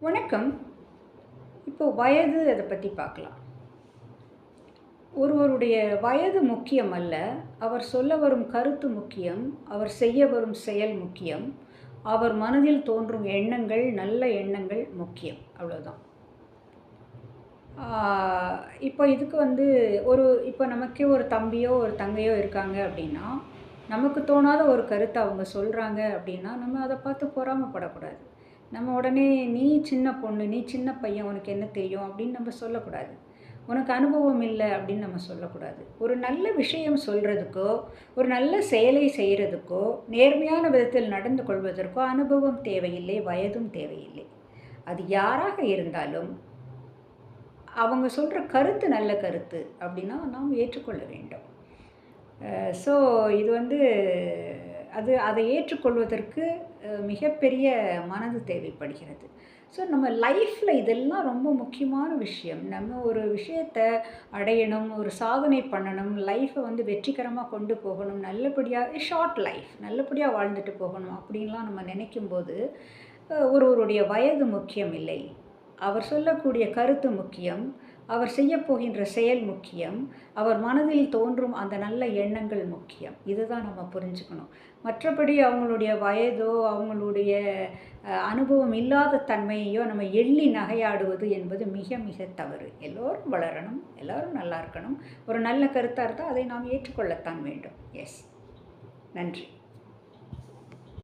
வணக்கம். இப்போ வயது அதை பற்றி பார்க்கலாம். ஒருவருடைய வயது முக்கியம் அல்ல, அவர் சொல்ல வரும் கருத்து முக்கியம், அவர் செய்ய வரும் செயல் முக்கியம், அவர் மனதில் தோன்றும் எண்ணங்கள், நல்ல எண்ணங்கள் முக்கியம். அவ்வளோதான். இப்போ இதுக்கு இப்போ நமக்கே ஒரு தம்பியோ ஒரு தங்கையோ இருக்காங்க அப்படின்னா, நமக்கு தோணாத ஒரு கருத்தை அவங்க சொல்கிறாங்க அப்படின்னா, நம்ம அதை பார்த்து பொறாமைப்படக்கூடாது. நம்ம உடனே நீ சின்ன பொண்ணு, நீ சின்ன பையன், உனக்கு என்ன தெரியும் அப்படின்னு நம்ம சொல்லக்கூடாது. உனக்கு அனுபவம் இல்லை அப்படின்னு நம்ம சொல்லக்கூடாது. ஒரு நல்ல விஷயம் சொல்கிறதுக்கோ, ஒரு நல்ல செயலை செய்கிறதுக்கோ, நேர்மையான விதத்தில் நடந்து கொள்வதற்கோ அனுபவம் தேவையில்லை, வயதும் தேவையில்லை. அது யாராக இருந்தாலும் அவங்க சொல்கிற கருத்து நல்ல கருத்து அப்படின்னா நாம் ஏற்றுக்கொள்ள வேண்டும். ஸோ இது அதை ஏற்றுக்கொள்வதற்கு மிகப்பெரிய மனது தேவைப்படுகிறது. ஸோ நம்ம லைஃப்பில் இதெல்லாம் ரொம்ப முக்கியமான விஷயம். நம்ம ஒரு விஷயத்தை அடையணும், ஒரு சாதனை பண்ணணும், லைஃப்பை வெற்றிகரமாக கொண்டு போகணும், நல்லபடியாக ஷார்ட் லைஃப் நல்லபடியாக வாழ்ந்துட்டு போகணும் அப்படின்லாம் நம்ம நினைக்கும்போது ஒருவருடைய வயது முக்கியம் இல்லை. அவர் சொல்லக்கூடிய கருத்து முக்கியம், அவர் செய்யப்போகின்ற செயல் முக்கியம், அவர் மனதில் தோன்றும் அந்த நல்ல எண்ணங்கள் முக்கியம். இதுதான் நம்ம புரிஞ்சுக்கணும். மற்றபடி அவங்களுடைய வயதோ அவங்களுடைய அனுபவம் இல்லாத தன்மையோ நம்ம எள்ளி நகையாடுவது என்பது மிக மிக தவறு. எல்லோரும் வளரணும், எல்லோரும் நல்லா இருக்கணும். ஒரு நல்ல கருத்தாக இருந்தால் அதை நாம் ஏற்றுக்கொள்ளத்தான் வேண்டும். எஸ், நன்றி.